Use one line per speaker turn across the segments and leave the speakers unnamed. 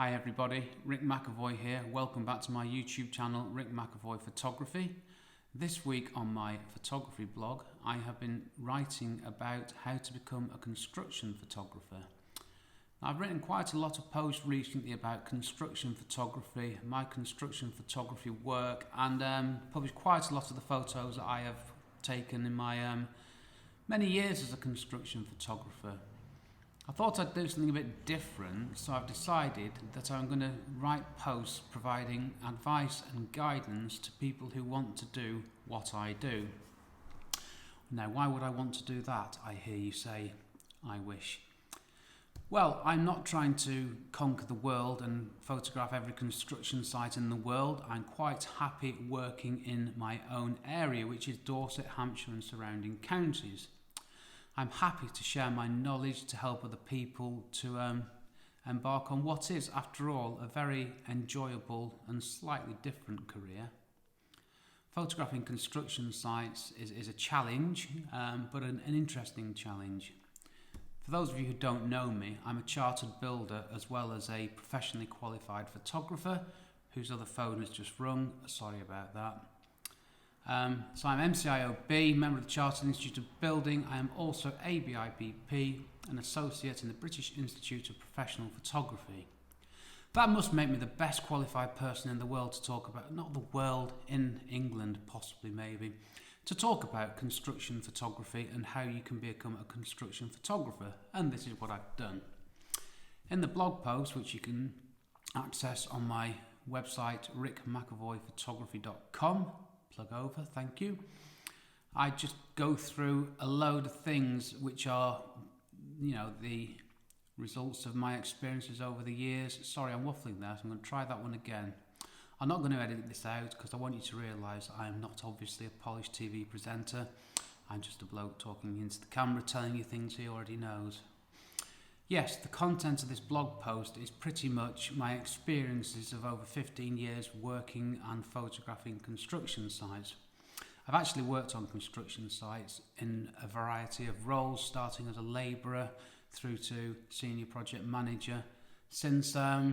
Hi everybody, Rick McEvoy here. Welcome back to my YouTube channel, Rick McEvoy Photography. This week on my photography blog, I have been writing about how to become a construction photographer. Now, I've written quite a lot of posts recently about construction photography, my construction photography work, and published quite a lot of the photos that I have taken in my many years as a construction photographer. I thought I'd do something a bit different, so I've decided that I'm going to write posts providing advice and guidance to people who want to do what I do. Now, why would I want to do that, I hear you say? I wish. Well, I'm not trying to conquer the world and photograph every construction site in the world. I'm quite happy working in my own area, which is Dorset, Hampshire and surrounding counties. I'm happy to share my knowledge to help other people to embark on what is, after all, a very enjoyable and slightly different career. Photographing construction sites is a challenge, but an interesting challenge. For those of you who don't know me, I'm a chartered builder as well as a professionally qualified photographer whose other phone has just rung. Sorry about that. So I'm MCIOB, member of the Chartered Institute of Building. I am also ABIBP, an associate in the British Institute of Professional Photography. That must make me the best qualified person in the world to talk about, not the world, in England possibly maybe, to talk about construction photography and how you can become a construction photographer, and this is what I've done. In the blog post, which you can access on my website rickmcavoyphotography.com, plug over, thank you. I just go through a load of things which are, the results of my experiences over the years. Sorry, I'm waffling there, so I'm going to try that one again. I'm not going to edit this out because I want you to realise I am not obviously a polished TV presenter. I'm just a bloke talking into the camera, telling you things he already knows. Yes, the content of this blog post is pretty much my experiences of over 15 years working and photographing construction sites. I've actually worked on construction sites in a variety of roles, starting as a labourer through to senior project manager since, I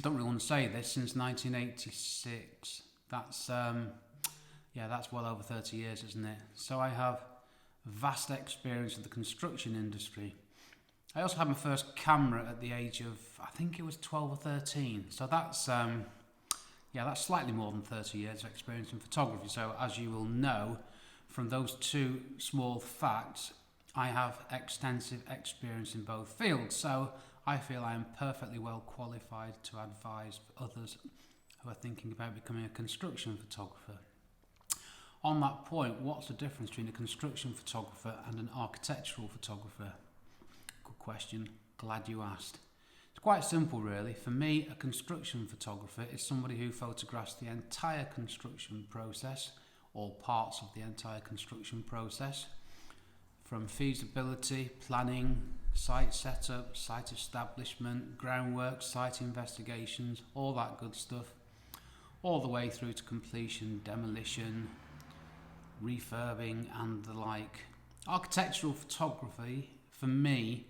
don't really want to say this, since 1986. That's well over 30 years, isn't it? So I have vast experience of the construction industry. I also had my first camera at the age of, I think it was 12 or 13. So that's slightly more than 30 years of experience in photography. So as you will know from those two small facts, I have extensive experience in both fields. So I feel I am perfectly well qualified to advise others who are thinking about becoming a construction photographer. On that point, what's the difference between a construction photographer and an architectural photographer? Question, glad you asked. It's quite simple really. For me, a construction photographer is somebody who photographs the entire construction process, or parts of the entire construction process, from feasibility, planning, site setup, site establishment, groundwork, site investigations, all that good stuff, all the way through to completion, demolition, refurbing and the like. Architectural photography, for me,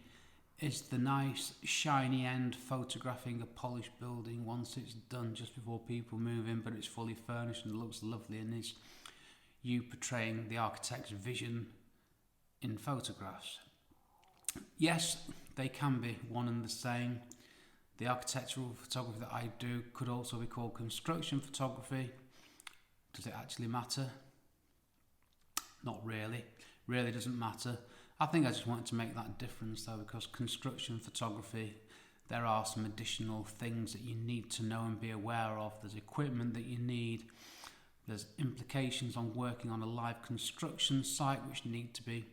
is the nice shiny end photographing a polished building once it's done, just before people move in, but it's fully furnished and looks lovely, and is you portraying the architect's vision in photographs. Yes, they can be one and the same. The architectural photography that I do could also be called construction photography. Does it actually matter? Not really. Really doesn't matter. I think I just wanted to make that difference though, because construction photography, there are some additional things that you need to know and be aware of. There's equipment that you need. There's implications on working on a live construction site which need to be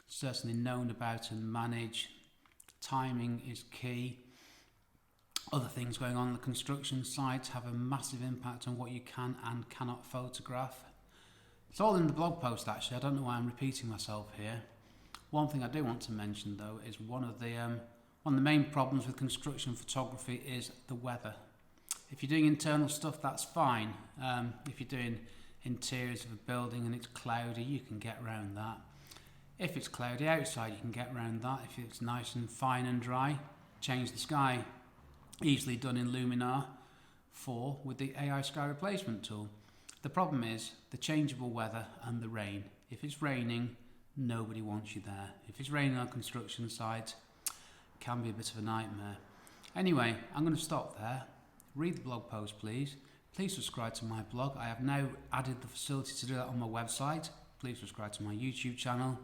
certainly known about and managed. Timing is key. Other things going on the construction site have a massive impact on what you can and cannot photograph. It's all in the blog post actually. I don't know why I'm repeating myself here. One thing I do want to mention though is one of the main problems with construction photography is the weather. If you're doing internal stuff, that's fine. If you're doing interiors of a building and it's cloudy, you can get around that. If it's cloudy outside, you can get around that. If it's nice and fine and dry, change the sky. easily done in Luminar 4 with the AI sky replacement tool. The problem is the changeable weather and the rain. If it's raining, nobody wants you there. If it's raining on construction sites, it can be a bit of a nightmare. Anyway, I'm going to stop there. Read the blog post, please. Please subscribe to my blog. I have now added the facility to do that on my website. Please subscribe to my YouTube channel.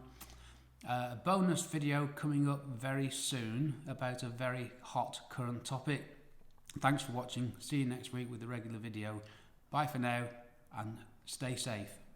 A bonus video coming up very soon about a very hot current topic. Thanks for watching. See you next week with the regular video. Bye for now and stay safe.